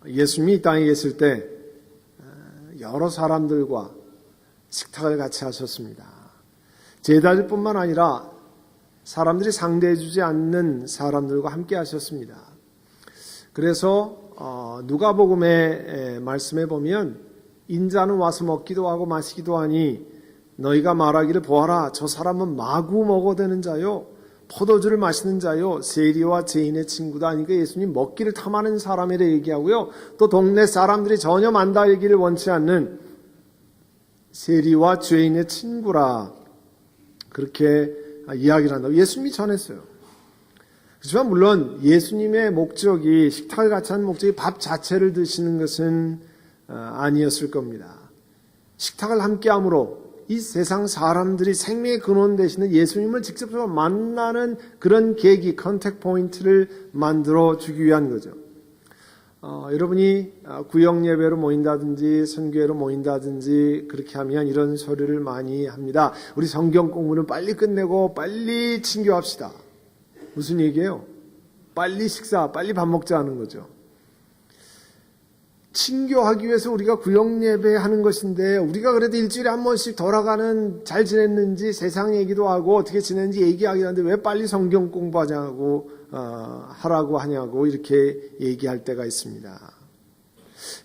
예수님이 이 땅에 계실 때 여러 사람들과 식탁을 같이 하셨습니다. 제자들뿐만 아니라 사람들이 상대해주지 않는 사람들과 함께 하셨습니다. 그래서 누가복음의 말씀에 보면 인자는 와서 먹기도 하고 마시기도 하니 너희가 말하기를 보아라, 저 사람은 마구 먹어대는 자요 포도주를 마시는 자요 세리와 죄인의 친구다 하니까 예수님 먹기를 탐하는 사람이라 얘기하고요, 또 동네 사람들이 전혀 만나기를 원치 않는 세리와 죄인의 친구라 그렇게 이야기를 한다고 예수님이 전했어요. 그렇지만 물론 예수님의 목적이, 식탁을 같이 하는 목적이 밥 자체를 드시는 것은 아니었을 겁니다. 식탁을 함께함으로 이 세상 사람들이 생명의 근원 되시는 예수님을 직접적으로 만나는 그런 계기, 컨택 포인트를 만들어 주기 위한 거죠. 여러분이 구역 예배로 모인다든지 선교회로 모인다든지 그렇게 하면 이런 소리를 많이 합니다. 우리 성경 공부는 빨리 끝내고 빨리 친교합시다. 무슨 얘기예요? 빨리 식사, 빨리 밥 먹자 하는 거죠. 친교하기 위해서 우리가 구역 예배하는 것인데, 우리가 그래도 일주일에 한 번씩 돌아가는 잘 지냈는지 세상 얘기도 하고 어떻게 지냈는지 얘기하긴 하는데 왜 빨리 성경 공부하자고 하라고 하냐고 이렇게 얘기할 때가 있습니다.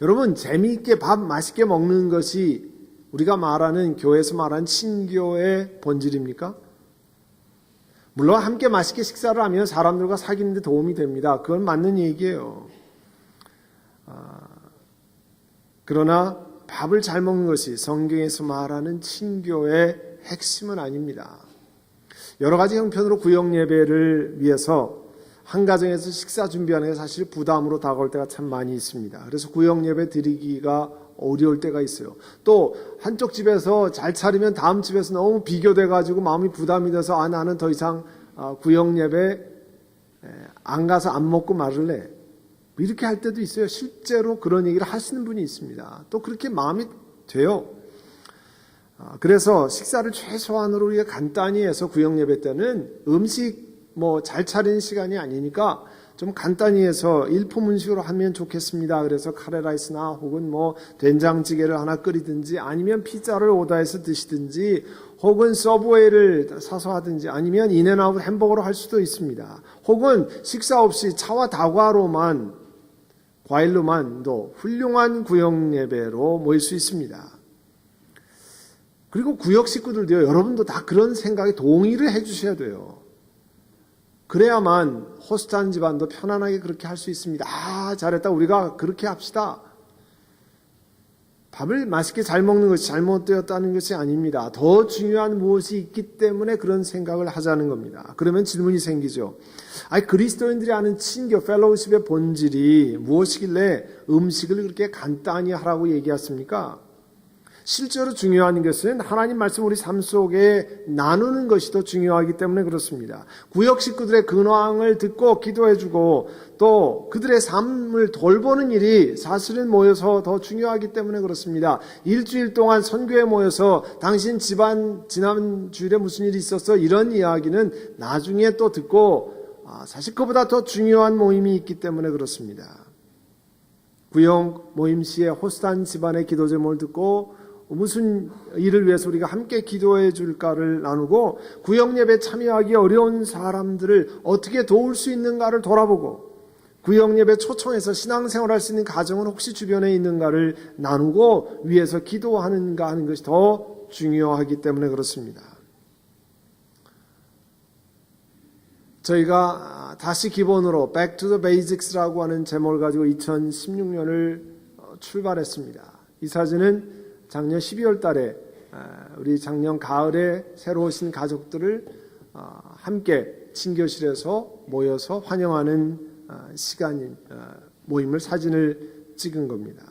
여러분, 재미있게 밥 맛있게 먹는 것이 우리가 말하는, 교회에서 말하는 친교의 본질입니까? 물론 함께 맛있게 식사를 하면 사람들과 사귀는 데 도움이 됩니다. 그건 맞는 얘기예요. 그러나 밥을 잘 먹는 것이 성경에서 말하는 친교의 핵심은 아닙니다. 여러 가지 형편으로 구역 예배를 위해서 한 가정에서 식사 준비하는 게 사실 부담으로 다가올 때가 참 많이 있습니다. 그래서 구역 예배 드리기가 어려울 때가 있어요. 또 한쪽 집에서 잘 차리면 다음 집에서 너무 비교돼가지고 마음이 부담이 돼서 나는 더 이상 구역 예배 안 가서 안 먹고 말을래. 이렇게 할 때도 있어요. 실제로 그런 얘기를 하시는 분이 있습니다. 또 그렇게 마음이 돼요. 그래서 식사를 최소한으로 우리가 간단히 해서 구역 예배 때는 음식 잘 차리는 시간이 아니니까 좀 간단히 해서 일품 음식으로 하면 좋겠습니다. 그래서 카레라이스나 혹은 된장찌개를 하나 끓이든지 아니면 피자를 오다해서 드시든지 혹은 서브웨이를 사서 하든지 아니면 인앤아웃 햄버거로 할 수도 있습니다. 혹은 식사 없이 차와 다과로만, 과일로만도 훌륭한 구역 예배로 모일 수 있습니다. 그리고 구역 식구들도요, 여러분도 다 그런 생각에 동의를 해주셔야 돼요. 그래야만 호스트한 집안도 편안하게 그렇게 할 수 있습니다. 잘했다, 우리가 그렇게 합시다. 밥을 맛있게 잘 먹는 것이 잘못되었다는 것이 아닙니다. 더 중요한 무엇이 있기 때문에 그런 생각을 하자는 겁니다. 그러면 질문이 생기죠. 그리스도인들이 아는 친교, 펠로우십의 본질이 무엇이길래 음식을 그렇게 간단히 하라고 얘기했습니까? 실제로 중요한 것은 하나님 말씀 우리 삶 속에 나누는 것이 더 중요하기 때문에 그렇습니다. 구역 식구들의 근황을 듣고 기도해주고 또 그들의 삶을 돌보는 일이 사실은 모여서 더 중요하기 때문에 그렇습니다. 일주일 동안 선교에 모여서 당신 집안 지난 주일에 무슨 일이 있었어? 이런 이야기는 나중에 또 듣고 사실 그보다 더 중요한 모임이 있기 때문에 그렇습니다. 구역 모임 시에 호스트한 집안의 기도 제목을 듣고 무슨 일을 위해서 우리가 함께 기도해 줄까를 나누고 구역 예배 참여하기 어려운 사람들을 어떻게 도울 수 있는가를 돌아보고 구역 예배 초청해서 신앙생활 할 수 있는 가정은 혹시 주변에 있는가를 나누고 위해서 기도하는가 하는 것이 더 중요하기 때문에 그렇습니다. 저희가 다시 기본으로 Back to the Basics라고 하는 제목을 가지고 2016년을 출발했습니다. 이 사진은 작년 12월 달에 우리 작년 가을에 새로 오신 가족들을 함께 친교실에서 모여서 환영하는 시간인 모임을 사진을 찍은 겁니다.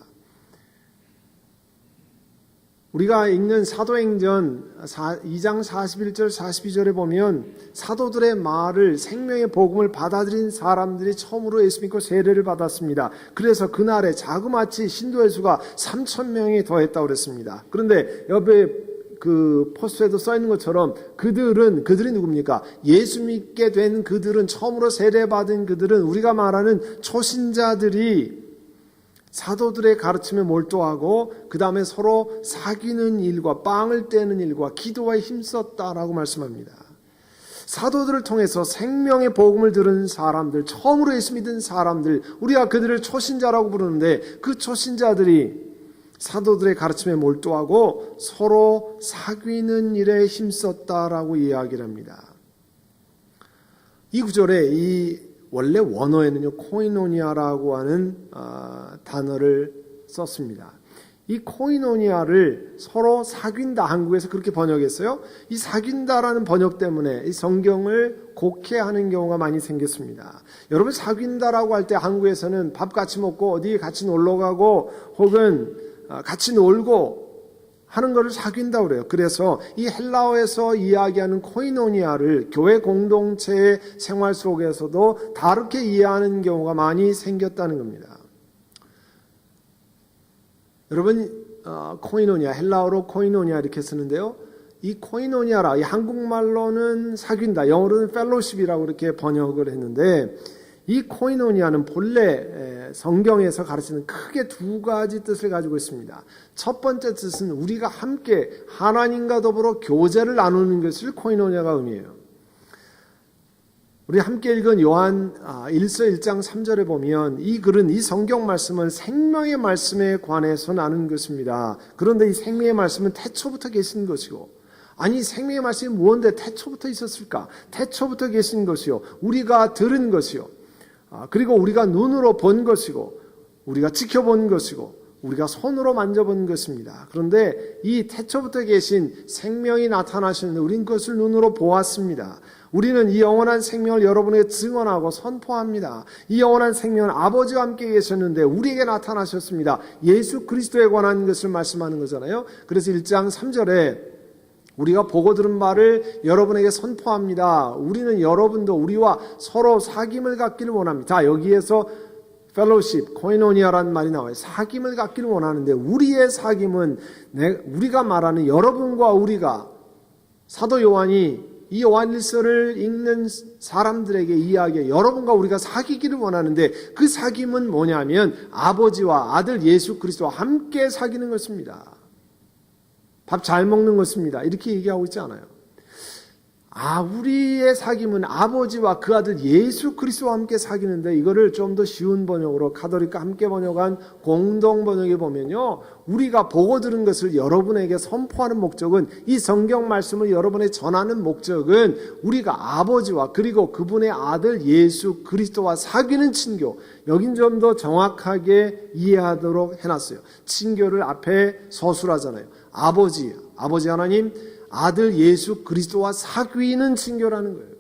우리가 읽는 사도행전 2장 41절 42절에 보면 사도들의 말을, 생명의 복음을 받아들인 사람들이 처음으로 예수 믿고 세례를 받았습니다. 그래서 그날에 자그마치 신도의 수가 3,000명이 더했다고 그랬습니다. 그런데 옆에 그 포스터에도 써 있는 것처럼 그들이 누굽니까? 예수 믿게 된 그들은, 처음으로 세례받은 그들은, 우리가 말하는 초신자들이 사도들의 가르침에 몰두하고 그 다음에 서로 사귀는 일과 빵을 떼는 일과 기도에 힘썼다라고 말씀합니다. 사도들을 통해서 생명의 복음을 들은 사람들, 처음으로 예수 믿은 사람들, 우리가 그들을 초신자라고 부르는데 그 초신자들이 사도들의 가르침에 몰두하고 서로 사귀는 일에 힘썼다라고 이야기를 합니다. 이 구절에 이 원래 원어에는요 코이노니아라고 하는 단어를 썼습니다. 이 코이노니아를 서로 사귄다, 한국에서 그렇게 번역했어요. 이 사귄다라는 번역 때문에 이 성경을 곡해하는 경우가 많이 생겼습니다. 여러분 사귄다라고 할 때 한국에서는 밥 같이 먹고 어디 같이 놀러 가고 혹은 같이 놀고 하는 것을 사귄다고 그래요. 그래서 이 헬라어에서 이야기하는 코이노니아를 교회 공동체의 생활 속에서도 다르게 이해하는 경우가 많이 생겼다는 겁니다. 여러분 코이노니아, 헬라어로 코이노니아 이렇게 쓰는데요. 이 코이노니아라, 이 한국말로는 사귄다, 영어로는 펠로십이라고 이렇게 번역을 했는데 이 코이노니아는 본래 성경에서 가르치는 크게 두 가지 뜻을 가지고 있습니다. 첫 번째 뜻은 우리가 함께 하나님과 더불어 교제를 나누는 것을 코이노니아가 의미해요. 우리 함께 읽은 요한 1서 1장 3절에 보면 이 글은, 이 성경 말씀은 생명의 말씀에 관해서 나눈 것입니다. 그런데 이 생명의 말씀은 태초부터 계신 것이고, 아니 생명의 말씀이 무언데 태초부터 있었을까? 태초부터 계신 것이요, 우리가 들은 것이요, 그리고 우리가 눈으로 본 것이고, 우리가 지켜본 것이고, 우리가 손으로 만져본 것입니다. 그런데 이 태초부터 계신 생명이 나타나시는데 우리는 그것을 눈으로 보았습니다. 우리는 이 영원한 생명을 여러분에게 증언하고 선포합니다. 이 영원한 생명은 아버지와 함께 계셨는데 우리에게 나타나셨습니다. 예수 그리스도에 관한 것을 말씀하는 거잖아요. 그래서 1장 3절에 우리가 보고 들은 바를 여러분에게 선포합니다. 우리는 여러분도 우리와 서로 사귐을 갖기를 원합니다. 자, 여기에서 펠로십, 코이노니아라는 말이 나와요. 사귐을 갖기를 원하는데 우리의 사귐은 우리가 말하는 여러분과 우리가, 사도 요한이 이 요한일서를 읽는 사람들에게 이야기해 여러분과 우리가 사귀기를 원하는데 그 사귐은 뭐냐면 아버지와 아들 예수 그리스도와 함께 사귀는 것입니다. 밥 잘 먹는 것입니다. 이렇게 얘기하고 있지 않아요. 우리의 사귐은 아버지와 그 아들 예수 그리스도와 함께 사귀는데, 이거를 좀 더 쉬운 번역으로 카톨릭과 함께 번역한 공동 번역에 보면요, 우리가 보고 들은 것을 여러분에게 선포하는 목적은, 이 성경 말씀을 여러분에게 전하는 목적은 우리가 아버지와 그리고 그분의 아들 예수 그리스도와 사귀는 친교, 여긴 좀 더 정확하게 이해하도록 해놨어요. 친교를 앞에 서술하잖아요. 아버지 하나님, 아들 예수 그리스도와 사귀는 친교라는 거예요.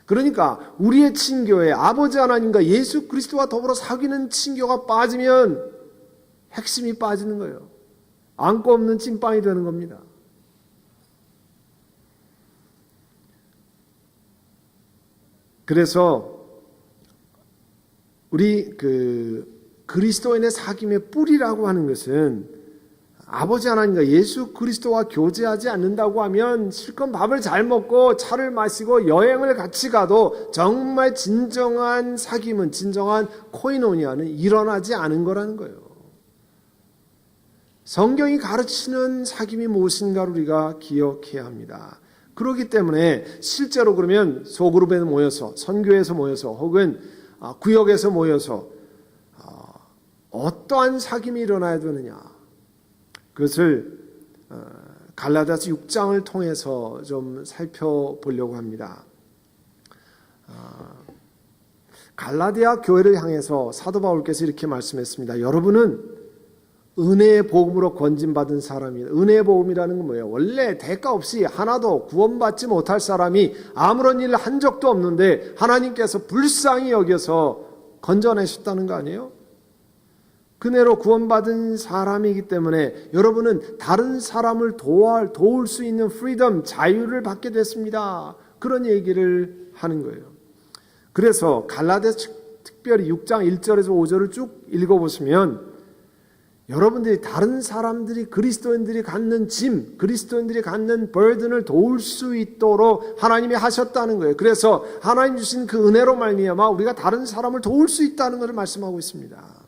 그러니까 우리의 친교에 아버지 하나님과 예수 그리스도와 더불어 사귀는 친교가 빠지면 핵심이 빠지는 거예요. 안고 없는 찐빵이 되는 겁니다. 그래서 우리 그리스도인의 사귐의 뿌리라고 하는 것은 아버지 하나님과 예수 그리스도와 교제하지 않는다고 하면 실컷 밥을 잘 먹고 차를 마시고 여행을 같이 가도 정말 진정한 사귐은, 진정한 코이노니아는 일어나지 않은 거라는 거예요. 성경이 가르치는 사귐이 무엇인가를 우리가 기억해야 합니다. 그렇기 때문에 실제로 그러면 소그룹에 모여서, 선교에서 모여서 혹은 구역에서 모여서 어떠한 사귐이 일어나야 되느냐, 그것을 갈라디아서 6장을 통해서 좀 살펴보려고 합니다. 갈라디아 교회를 향해서 사도 바울께서 이렇게 말씀했습니다. 여러분은 은혜의 복음으로 건진받은 사람이에요. 은혜의 복음이라는 건 뭐예요? 원래 대가 없이 하나도 구원받지 못할 사람이 아무런 일을 한 적도 없는데 하나님께서 불쌍히 여겨서 건져내셨다는 거 아니에요? 그네로 구원받은 사람이기 때문에 여러분은 다른 사람을 도울 수 있는 프리덤, 자유를 받게 됐습니다. 그런 얘기를 하는 거예요. 그래서 갈라디아서 특별히 6장 1절에서 5절을 쭉 읽어보시면 여러분들이 다른 사람들이, 그리스도인들이 갖는 짐, 그리스도인들이 갖는 버든을 도울 수 있도록 하나님이 하셨다는 거예요. 그래서 하나님 주신 그 은혜로 말미암아 우리가 다른 사람을 도울 수 있다는 것을 말씀하고 있습니다.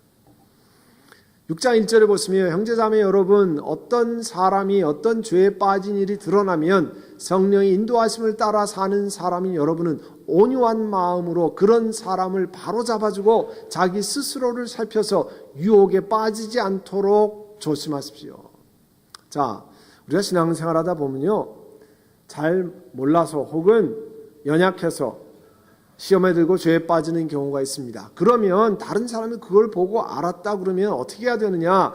6장 1절에 보시면 형제자매 여러분, 어떤 사람이 어떤 죄에 빠진 일이 드러나면 성령의 인도하심을 따라 사는 사람인 여러분은 온유한 마음으로 그런 사람을 바로 잡아주고 자기 스스로를 살펴서 유혹에 빠지지 않도록 조심하십시오. 자, 우리가 신앙생활하다 보면요, 잘 몰라서 혹은 연약해서 시험에 들고 죄에 빠지는 경우가 있습니다. 그러면 다른 사람이 그걸 보고 알았다 그러면 어떻게 해야 되느냐?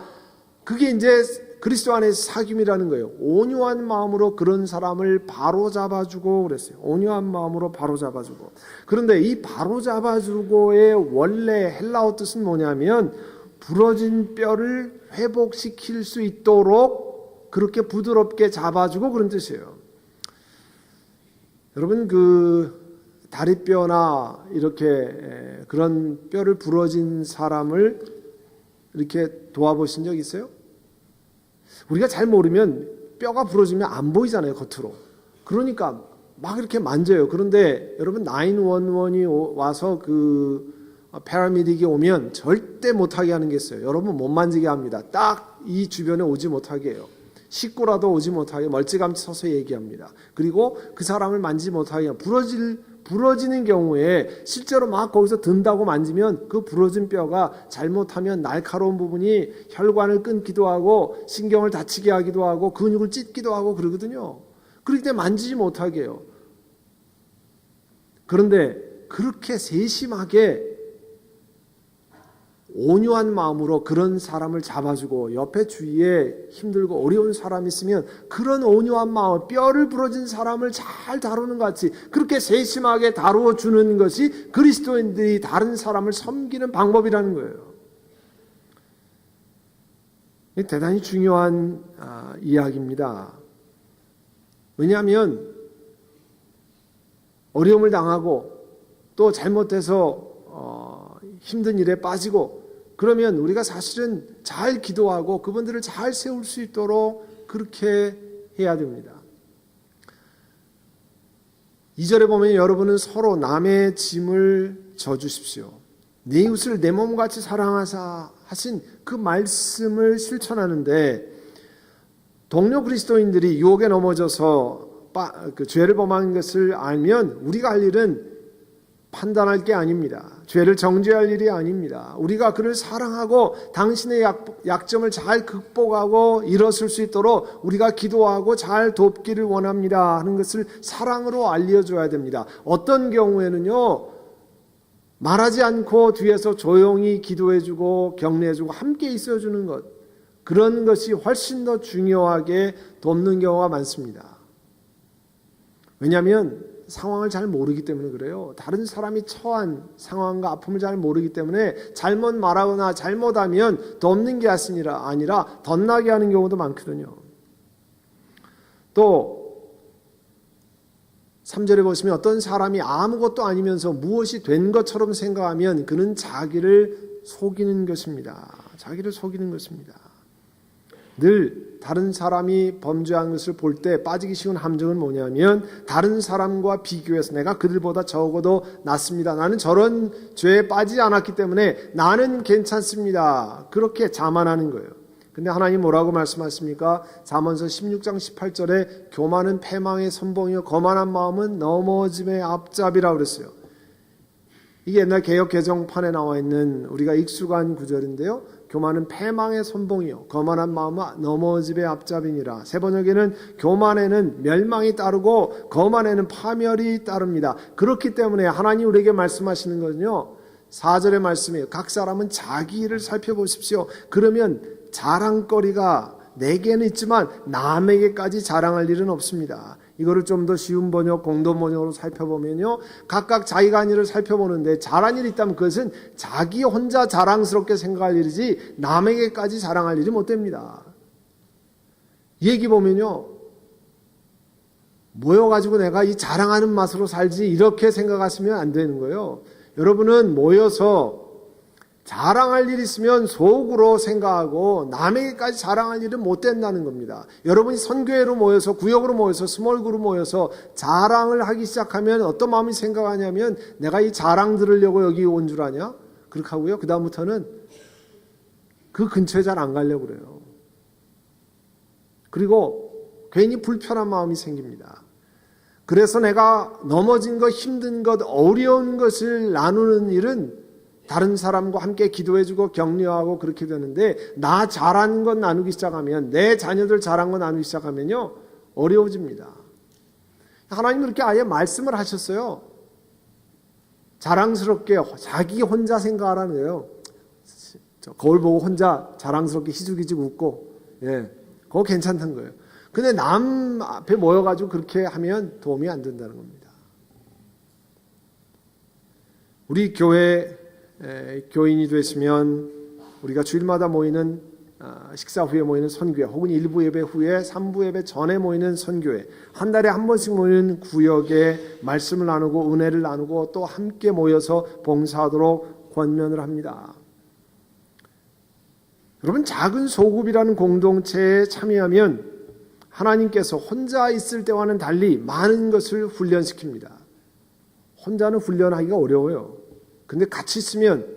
그게 이제 그리스도 안에서 사귐이라는 거예요. 온유한 마음으로 그런 사람을 바로 잡아주고 그랬어요. 온유한 마음으로 바로 잡아주고. 그런데 이 바로 잡아주고의 원래 헬라어 뜻은 뭐냐면 부러진 뼈를 회복시킬 수 있도록 그렇게 부드럽게 잡아주고 그런 뜻이에요. 여러분, 다리뼈나 이렇게 그런 뼈를 부러진 사람을 이렇게 도와보신 적 있어요? 우리가 잘 모르면 뼈가 부러지면 안 보이잖아요, 겉으로. 그러니까 막 이렇게 만져요. 그런데 여러분 911이 와서 패러메딕이 오면 절대 못하게 하는 게 있어요. 여러분 못 만지게 합니다. 딱 이 주변에 오지 못하게 해요. 식구라도 오지 못하게 멀찌감치 서서 얘기합니다. 그리고 그 사람을 만지지 못하게 해요. 부러지는 경우에 실제로 막 거기서 든다고 만지면 그 부러진 뼈가 잘못하면 날카로운 부분이 혈관을 끊기도 하고 신경을 다치게 하기도 하고 근육을 찢기도 하고 그러거든요. 그렇기 때문에 만지지 못하게 해요. 그런데 그렇게 세심하게 온유한 마음으로 그런 사람을 잡아주고 옆에 주위에 힘들고 어려운 사람이 있으면 그런 온유한 마음, 뼈를 부러진 사람을 잘 다루는 것 같이 그렇게 세심하게 다루어 주는 것이 그리스도인들이 다른 사람을 섬기는 방법이라는 거예요. 이게 대단히 중요한 이야기입니다. 왜냐하면 어려움을 당하고 또 잘못해서 힘든 일에 빠지고 그러면 우리가 사실은 잘 기도하고 그분들을 잘 세울 수 있도록 그렇게 해야 됩니다. 2절에 보면 여러분은 서로 남의 짐을 져주십시오. 내 이웃을 내 몸같이 사랑하사 하신 그 말씀을 실천하는데 동료 그리스도인들이 유혹에 넘어져서 죄를 범한 것을 알면 우리가 할 일은 판단할 게 아닙니다. 죄를 정죄할 일이 아닙니다. 우리가 그를 사랑하고 당신의 약점을 잘 극복하고 일어설 수 있도록 우리가 기도하고 잘 돕기를 원합니다 하는 것을 사랑으로 알려줘야 됩니다. 어떤 경우에는요, 말하지 않고 뒤에서 조용히 기도해주고 격려해주고 함께 있어주는 것, 그런 것이 훨씬 더 중요하게 돕는 경우가 많습니다. 왜냐하면 상황을 잘 모르기 때문에 그래요. 다른 사람이 처한 상황과 아픔을 잘 모르기 때문에 잘못 말하거나 잘못하면 돕는 게 아니라 덧나게 하는 경우도 많거든요. 또 3절에 보시면 어떤 사람이 아무것도 아니면서 무엇이 된 것처럼 생각하면 그는 자기를 속이는 것입니다. 자기를 속이는 것입니다. 늘 다른 사람이 범죄한 것을 볼 때 빠지기 쉬운 함정은 뭐냐면 다른 사람과 비교해서 내가 그들보다 적어도 낫습니다. 나는 저런 죄에 빠지지 않았기 때문에 나는 괜찮습니다. 그렇게 자만하는 거예요. 근데 하나님 뭐라고 말씀하십니까? 잠언서 16장 18절에 교만은 패망의 선봉이요 거만한 마음은 넘어짐의 앞잡이라고 그랬어요. 이게 옛날 개역 개정판에 나와 있는 우리가 익숙한 구절인데요. 교만은 패망의 선봉이요 거만한 마음은 넘어짐의 앞잡이니라. 세 번역에는 교만에는 멸망이 따르고 거만에는 파멸이 따릅니다. 그렇기 때문에 하나님 우리에게 말씀하시는 거는요, 4절의 말씀이에요. 각 사람은 자기 일을 살펴보십시오. 그러면 자랑거리가 내게는 있지만 남에게까지 자랑할 일은 없습니다. 이거를 좀 더 쉬운 번역, 공동 번역으로 살펴보면요, 각각 자기가 한 일을 살펴보는데 잘한 일이 있다면 그것은 자기 혼자 자랑스럽게 생각할 일이지 남에게까지 자랑할 일이 못 됩니다. 얘기 보면요, 모여가지고 내가 이 자랑하는 맛으로 살지 이렇게 생각하시면 안 되는 거예요. 여러분은 모여서 자랑할 일 있으면 속으로 생각하고 남에게까지 자랑할 일은 못 된다는 겁니다. 여러분이 선교회로 모여서, 구역으로 모여서, 스몰그룹으로 모여서 자랑을 하기 시작하면 어떤 마음이 생각하냐면 내가 이 자랑 들으려고 여기 온 줄 아냐? 그렇게 하고요. 그 다음부터는 그 근처에 잘 안 가려고 그래요. 그리고 괜히 불편한 마음이 생깁니다. 그래서 내가 넘어진 것, 힘든 것, 어려운 것을 나누는 일은 다른 사람과 함께 기도해주고 격려하고 그렇게 되는데, 나 잘한 것 나누기 시작하면, 내 자녀들 잘한 것 나누기 시작하면요, 어려워집니다. 하나님은 그렇게 아예 말씀을 하셨어요. 자랑스럽게 자기 혼자 생각하라는 거예요. 거울 보고 혼자 자랑스럽게 희죽희죽 웃고, 그거 괜찮다는 거예요. 근데 남 앞에 모여가지고 그렇게 하면 도움이 안 된다는 겁니다. 우리 교회 교인이 되시면 우리가 주일마다 모이는 식사 후에 모이는 선교회, 혹은 1부 예배 후에 3부 예배 전에 모이는 선교회, 한 달에 한 번씩 모이는 구역에 말씀을 나누고 은혜를 나누고 또 함께 모여서 봉사하도록 권면을 합니다. 여러분, 작은 소급이라는 공동체에 참여하면 하나님께서 혼자 있을 때와는 달리 많은 것을 훈련시킵니다. 혼자는 훈련하기가 어려워요. 근데 같이 있으면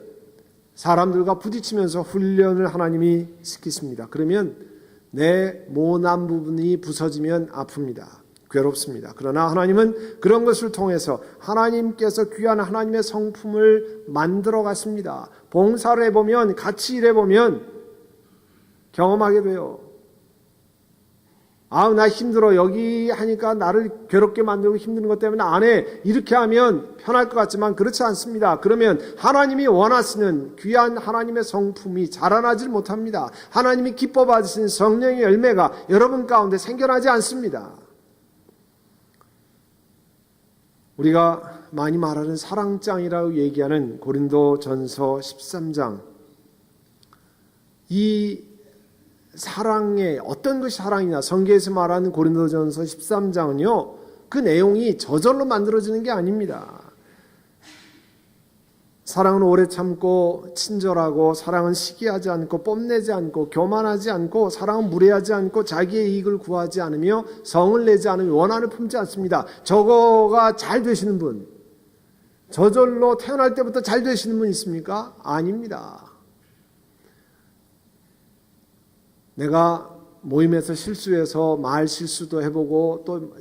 사람들과 부딪히면서 훈련을 하나님이 시키십니다. 그러면 내 모난 부분이 부서지면 아픕니다. 괴롭습니다. 그러나 하나님은 그런 것을 통해서 하나님께서 귀한 하나님의 성품을 만들어 갔습니다. 봉사를 해보면, 같이 일해보면 경험하게 돼요. 나 힘들어. 여기 하니까 나를 괴롭게 만들고 힘든 것 때문에 안 해. 이렇게 하면 편할 것 같지만 그렇지 않습니다. 그러면 하나님이 원하시는 귀한 하나님의 성품이 자라나질 못합니다. 하나님이 기뻐 받으시는 성령의 열매가 여러분 가운데 생겨나지 않습니다. 우리가 많이 말하는 사랑장이라고 얘기하는 고린도전서 13장, 이 사랑의 어떤 것이 사랑이냐, 성경에서 말하는 고린도전서 13장은요, 그 내용이 저절로 만들어지는 게 아닙니다. 사랑은 오래 참고 친절하고, 사랑은 시기하지 않고 뽐내지 않고 교만하지 않고, 사랑은 무례하지 않고 자기의 이익을 구하지 않으며 성을 내지 않으며 원한을 품지 않습니다. 저거가 잘 되시는 분, 저절로 태어날 때부터 잘 되시는 분 있습니까? 아닙니다. 내가 모임에서 실수해서 말 실수도 해보고 또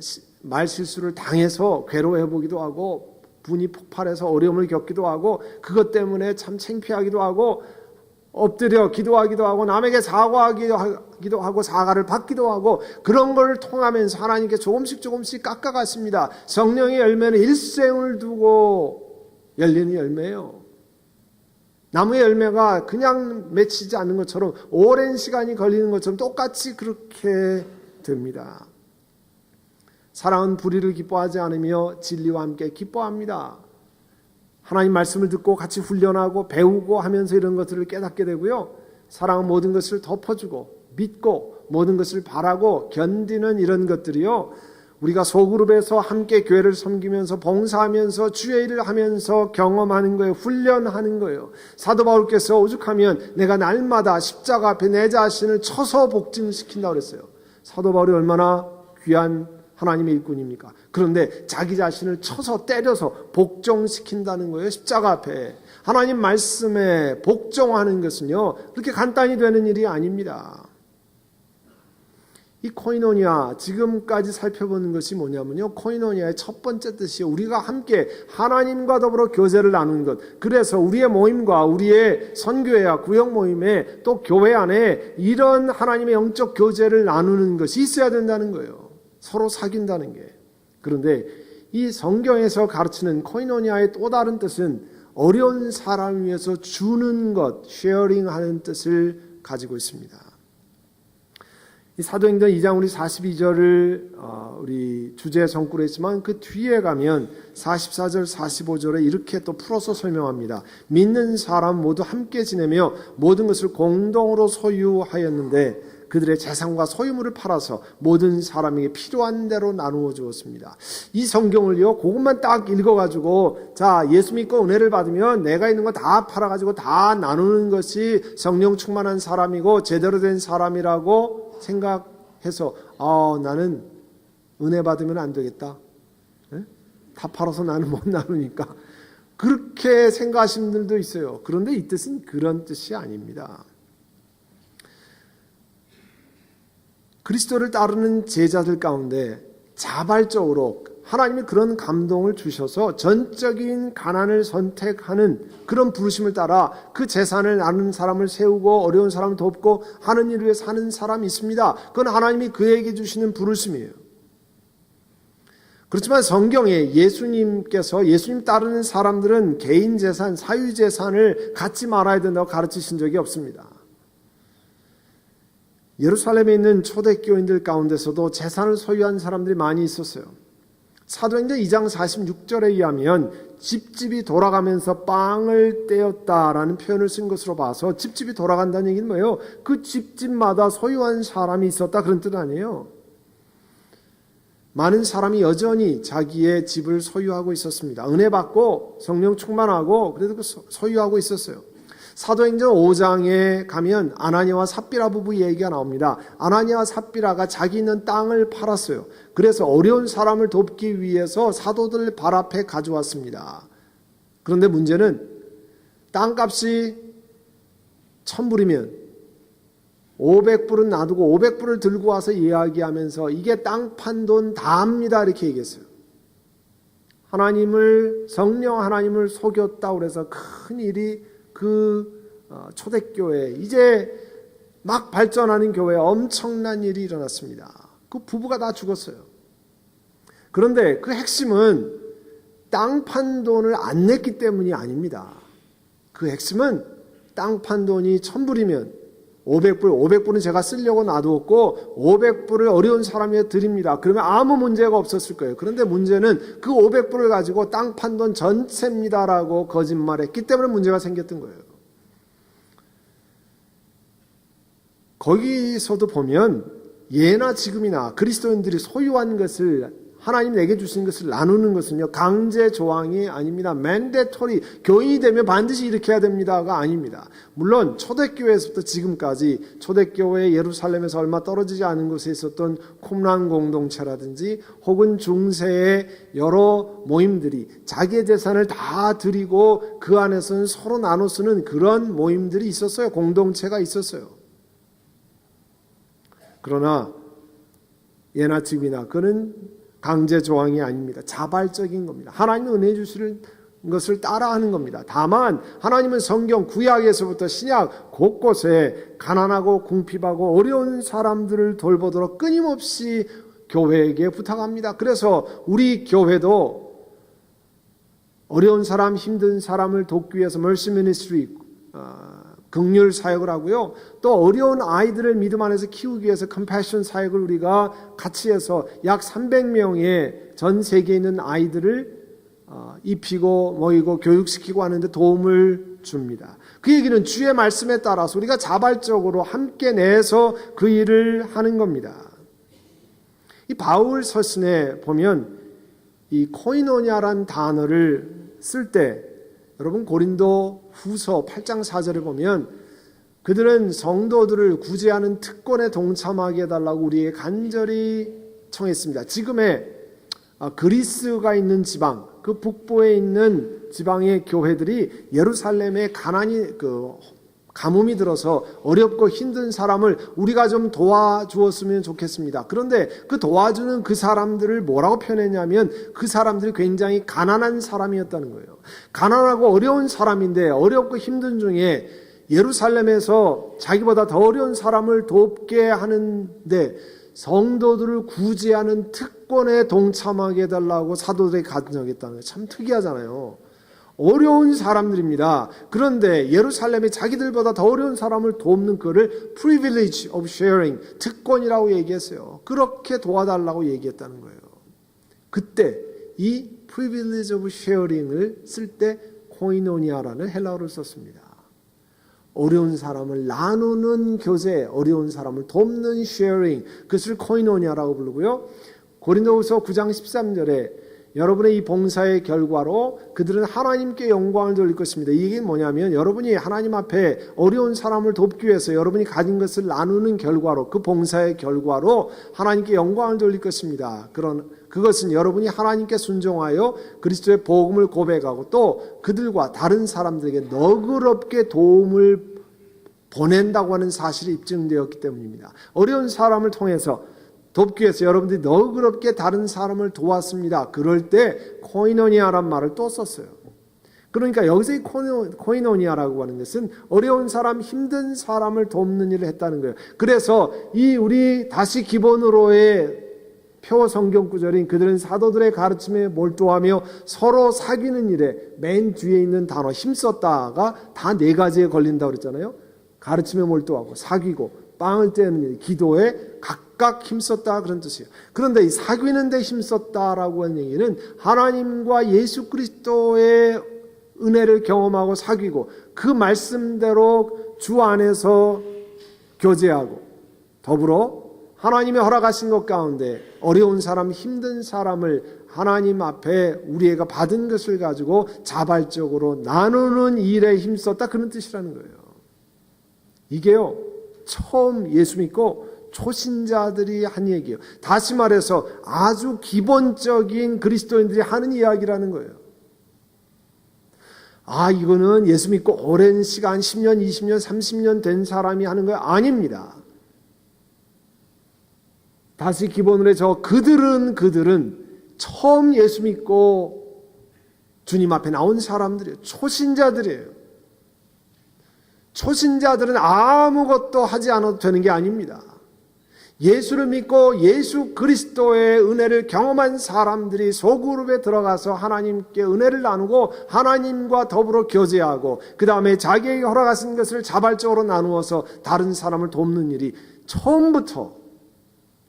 말 실수를 당해서 괴로워해보기도 하고 분이 폭발해서 어려움을 겪기도 하고 그것 때문에 참 창피하기도 하고 엎드려 기도하기도 하고 남에게 사과하기도 하고 사과를 받기도 하고, 그런 걸 통하면서 하나님께 조금씩 깎아갔습니다. 성령의 열매는 일생을 두고 열리는 열매예요. 나무의 열매가 그냥 맺히지 않는 것처럼 오랜 시간이 걸리는 것처럼 똑같이 그렇게 됩니다. 사랑은 불의를 기뻐하지 않으며 진리와 함께 기뻐합니다. 하나님 말씀을 듣고 같이 훈련하고 배우고 하면서 이런 것들을 깨닫게 되고요. 사랑은 모든 것을 덮어주고 믿고 모든 것을 바라고 견디는 이런 것들이요, 우리가 소그룹에서 함께 교회를 섬기면서 봉사하면서 주의 일을 하면서 경험하는 거예요. 훈련하는 거예요. 사도 바울께서 오죽하면 내가 날마다 십자가 앞에 내 자신을 쳐서 복증시킨다고 그랬어요. 사도 바울이 얼마나 귀한 하나님의 일꾼입니까? 그런데 자기 자신을 쳐서 때려서 복종시킨다는 거예요. 십자가 앞에. 하나님 말씀에 복종하는 것은요, 그렇게 간단히 되는 일이 아닙니다. 이 코이노니아, 지금까지 살펴보는 것이 뭐냐면요, 코이노니아의 첫 번째 뜻이 우리가 함께 하나님과 더불어 교제를 나누는 것. 그래서 우리의 모임과 우리의 선교회와 구역 모임에 또 교회 안에 이런 하나님의 영적 교제를 나누는 것이 있어야 된다는 거예요. 서로 사귄다는 게. 그런데 이 성경에서 가르치는 코이노니아의 또 다른 뜻은 어려운 사람 위해서 주는 것, 쉐어링하는 뜻을 가지고 있습니다. 이 사도행전 2장 우리 42절을 우리 주제 성구로 했지만 그 뒤에 가면 44절 45절에 이렇게 또 풀어서 설명합니다. 믿는 사람 모두 함께 지내며 모든 것을 공동으로 소유하였는데 그들의 재산과 소유물을 팔아서 모든 사람에게 필요한 대로 나누어 주었습니다. 이 성경을요, 그것만 딱 읽어가지고 자, 예수 믿고 은혜를 받으면 내가 있는 거 다 팔아가지고 다 나누는 것이 성령 충만한 사람이고 제대로 된 사람이라고 생각해서 나는 은혜 받으면 안 되겠다. 다 팔아서 나는 못 나누니까. 그렇게 생각하시는 분들도 있어요. 그런데 이 뜻은 그런 뜻이 아닙니다. 그리스도를 따르는 제자들 가운데 자발적으로 하나님이 그런 감동을 주셔서 전적인 가난을 선택하는 그런 부르심을 따라 그 재산을 나누는 사람을 세우고 어려운 사람을 돕고 하는 일을 위해 사는 사람이 있습니다. 그건 하나님이 그에게 주시는 부르심이에요. 그렇지만 성경에 예수님께서 예수님 따르는 사람들은 개인 재산, 사유 재산을 갖지 말아야 된다고 가르치신 적이 없습니다. 예루살렘에 있는 초대교인들 가운데서도 재산을 소유한 사람들이 많이 있었어요. 사도행전 2장 46절에 의하면 집집이 돌아가면서 빵을 떼었다라는 표현을 쓴 것으로 봐서 집집이 돌아간다는 얘기는 뭐예요? 그 집집마다 소유한 사람이 있었다 그런 뜻 아니에요. 많은 사람이 여전히 자기의 집을 소유하고 있었습니다. 은혜 받고 성령 충만하고 그래도 소유하고 있었어요. 사도행전 5장에 가면 아나니아와 삽비라 부부 얘기가 나옵니다. 아나니아와 삽비라가 자기 있는 땅을 팔았어요. 그래서 어려운 사람을 돕기 위해서 사도들 발 앞에 가져왔습니다. 그런데 문제는 땅값이 1000불이면 500불은 놔두고 500불을 들고 와서 이야기하면서 이게 땅 판 돈 다 합니다 이렇게 얘기했어요. 성령 하나님을 속였다고 그래서 큰 일이 초대교회 이제 막 발전하는 교회에 엄청난 일이 일어났습니다. 그 부부가 다 죽었어요. 그런데 그 핵심은 땅 판 돈을 안 냈기 때문이 아닙니다. 그 핵심은 땅 판 돈이 1000불이면 500불은 제가 쓰려고 놔두었고 500불을 어려운 사람에게 드립니다. 그러면 아무 문제가 없었을 거예요. 그런데 문제는 그 500불을 가지고 땅 판 돈 전체입니다라고 거짓말했기 때문에 문제가 생겼던 거예요. 거기서도 보면 예나 지금이나 그리스도인들이 소유한 것을 하나님 내게 주신 것을 나누는 것은요 강제 조항이 아닙니다. mandatory 교인이 되면 반드시 이렇게 해야 됩니다가 아닙니다. 물론 초대교회에서부터 지금까지 초대교회 예루살렘에서 얼마 떨어지지 않은 곳에 있었던 쿰란 공동체라든지 혹은 중세의 여러 모임들이 자기의 재산을 다 드리고 그 안에서는 서로 나눠 쓰는 그런 모임들이 있었어요. 공동체가 있었어요. 그러나 예나 지금이나 그는 강제 조항이 아닙니다. 자발적인 겁니다. 하나님은 은혜 주시는 것을 따라하는 겁니다. 다만 하나님은 성경 구약에서부터 신약 곳곳에 가난하고 궁핍하고 어려운 사람들을 돌보도록 끊임없이 교회에게 부탁합니다. 그래서 우리 교회도 어려운 사람, 힘든 사람을 돕기 위해서 멀시 미니스트리 긍휼 사역을 하고요. 또 어려운 아이들을 믿음 안에서 키우기 위해서 컴패션 사역을 우리가 같이 해서 약 300명의 전 세계에 있는 아이들을 입히고 모이고 교육시키고 하는데 도움을 줍니다. 그 얘기는 주의 말씀에 따라서 우리가 자발적으로 함께 내서 그 일을 하는 겁니다. 이 바울 서신에 보면 이 코이노냐란 단어를 쓸 때 여러분 고린도 후서 8장 4절에 보면 그들은 성도들을 구제하는 특권에 동참하게 해달라고 우리에게 간절히 청했습니다. 지금의 그리스가 있는 지방, 그 북부에 있는 지방의 교회들이 예루살렘에 가뭄이 들어서 어렵고 힘든 사람을 우리가 좀 도와주었으면 좋겠습니다. 그런데 그 도와주는 그 사람들을 뭐라고 표현했냐면 그 사람들이 굉장히 가난한 사람이었다는 거예요. 가난하고 어려운 사람인데 어렵고 힘든 중에 예루살렘에서 자기보다 더 어려운 사람을 돕게 하는데 성도들을 구제하는 특권에 동참하게 해달라고 사도들이 간청했다는 거예요. 참 특이하잖아요. 어려운 사람들입니다. 그런데 예루살렘에 자기들보다 더 어려운 사람을 돕는 그를 privilege of sharing, 특권이라고 얘기했어요. 그렇게 도와달라고 얘기했다는 거예요. 그때 이 privilege of sharing을 쓸 때 코이노니아라는 헬라어를 썼습니다. 어려운 사람을 나누는 교제, 어려운 사람을 돕는 sharing, 그것을 코이노니아라고 부르고요. 고린도후서 9장 13절에 여러분의 이 봉사의 결과로 그들은 하나님께 영광을 돌릴 것입니다. 이게 뭐냐면 여러분이 하나님 앞에 어려운 사람을 돕기 위해서 여러분이 가진 것을 나누는 결과로 그 봉사의 결과로 하나님께 영광을 돌릴 것입니다. 그것은 여러분이 하나님께 순종하여 그리스도의 복음을 고백하고 또 그들과 다른 사람들에게 너그럽게 도움을 보낸다고 하는 사실이 입증되었기 때문입니다. 어려운 사람을 통해서 돕기 위해서 여러분들이 너그럽게 다른 사람을 도왔습니다. 그럴 때 코이노니아란 말을 또 썼어요. 그러니까 여기서 이 코이노니아라고 하는 것은 어려운 사람, 힘든 사람을 돕는 일을 했다는 거예요. 그래서 이 우리 다시 기본으로의 표 성경 구절인 그들은 사도들의 가르침에 몰두하며 서로 사귀는 일에 맨 뒤에 있는 단어 힘썼다가 다 네 가지에 걸린다고 그랬잖아요. 가르침에 몰두하고 사귀고 빵을 떼는 일, 기도에 각각 힘썼다 그런 뜻이에요. 그런데 이 사귀는 데 힘썼다라고 하는 얘기는 하나님과 예수 그리스도의 은혜를 경험하고 사귀고 그 말씀대로 주 안에서 교제하고 더불어 하나님의 허락하신 것 가운데 어려운 사람, 힘든 사람을 하나님 앞에 우리가 받은 것을 가지고 자발적으로 나누는 일에 힘썼다 그런 뜻이라는 거예요. 이게요, 처음 예수 믿고 초신자들이 한 얘기예요. 다시 말해서 아주 기본적인 그리스도인들이 하는 이야기라는 거예요. 이거는 예수 믿고 오랜 시간 10년, 20년, 30년 된 사람이 하는 거 아닙니다. 다시 기본으로 해서 그들은 처음 예수 믿고 주님 앞에 나온 사람들이에요. 초신자들이에요. 초신자들은 아무것도 하지 않아도 되는 게 아닙니다. 예수를 믿고 예수 그리스도의 은혜를 경험한 사람들이 소그룹에 들어가서 하나님께 은혜를 나누고 하나님과 더불어 교제하고 그 다음에 자기에게 허락하신 것을 자발적으로 나누어서 다른 사람을 돕는 일이 처음부터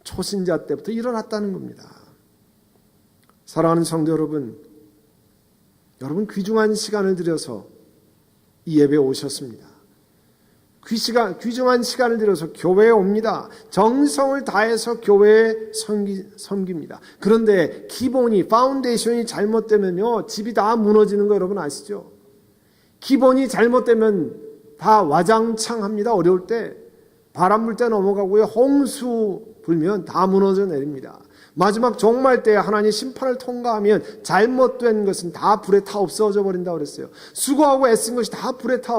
초신자 때부터 일어났다는 겁니다. 사랑하는 성도 여러분, 여러분 귀중한 시간을 들여서 이 예배에 오셨습니다. 귀중한 시간을 들여서 교회에 옵니다. 정성을 다해서 교회에 섬깁니다. 그런데 기본이, 파운데이션이 잘못되면요, 집이 다 무너지는 거 여러분 아시죠? 기본이 잘못되면 다 와장창합니다. 어려울 때. 바람 불 때 넘어가고요. 홍수 불면 다 무너져 내립니다. 마지막 종말 때 하나님의 심판을 통과하면 잘못된 것은 다 불에 타 없어져 버린다고 그랬어요. 수고하고 애쓴 것이 다 불에 타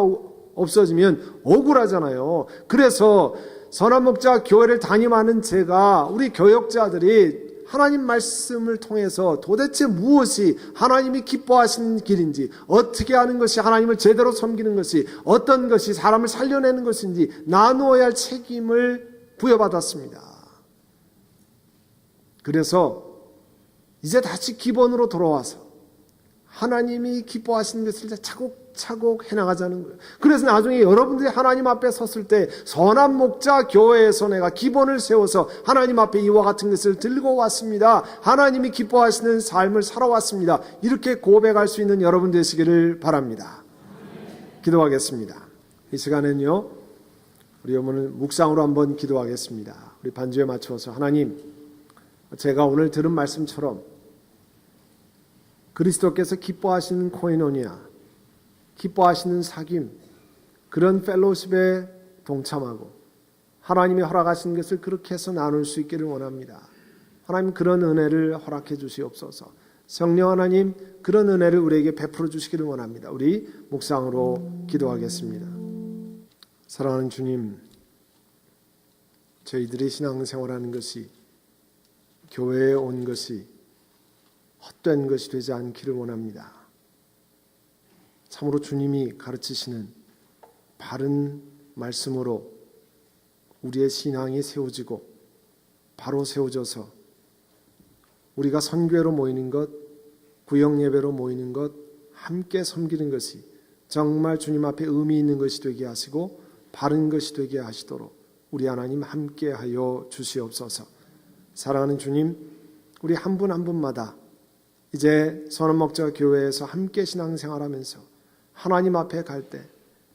없어지면 억울하잖아요. 그래서 선한 목자 교회를 담임하는 제가 우리 교역자들이 하나님 말씀을 통해서 도대체 무엇이 하나님이 기뻐하시는 길인지, 어떻게 하는 것이 하나님을 제대로 섬기는 것이, 어떤 것이 사람을 살려내는 것인지 나누어야 할 책임을 부여받았습니다. 그래서 이제 다시 기본으로 돌아와서 하나님이 기뻐하시는 것을 차곡차곡 해나가자는 거예요. 그래서 나중에 여러분들이 하나님 앞에 섰을 때 선한 목자 교회에서 내가 기본을 세워서 하나님 앞에 이와 같은 것을 들고 왔습니다. 하나님이 기뻐하시는 삶을 살아왔습니다. 이렇게 고백할 수 있는 여러분 되시기를 바랍니다. 기도하겠습니다. 이 시간에는요, 우리 오늘 묵상으로 한번 기도하겠습니다. 우리 반주에 맞춰서 하나님, 제가 오늘 들은 말씀처럼 그리스도께서 기뻐하시는 코이노니아, 기뻐하시는 사귐, 그런 펠로십에 동참하고 하나님이 허락하신 것을 그렇게 해서 나눌 수 있기를 원합니다. 하나님 그런 은혜를 허락해 주시옵소서. 성령 하나님 그런 은혜를 우리에게 베풀어 주시기를 원합니다. 우리 묵상으로 기도하겠습니다. 사랑하는 주님, 저희들이 신앙생활하는 것이, 교회에 온 것이 헛된 것이 되지 않기를 원합니다. 참으로 주님이 가르치시는 바른 말씀으로 우리의 신앙이 세워지고 바로 세워져서 우리가 선교회로 모이는 것, 구역예배로 모이는 것, 함께 섬기는 것이 정말 주님 앞에 의미 있는 것이 되게 하시고 바른 것이 되게 하시도록 우리 하나님 함께하여 주시옵소서. 사랑하는 주님, 우리 한 분 한 분마다 이제 선한 목자 교회에서 함께 신앙생활하면서 하나님 앞에 갈 때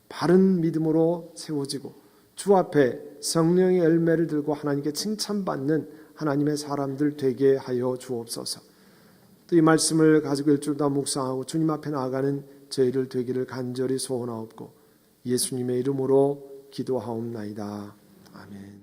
바른 믿음으로 세워지고 주 앞에 성령의 열매를 들고 하나님께 칭찬받는 하나님의 사람들 되게 하여 주옵소서. 또 이 말씀을 가지고 일주일 다 묵상하고 주님 앞에 나아가는 저희를 되기를 간절히 소원하옵고 예수님의 이름으로 기도하옵나이다. 아멘.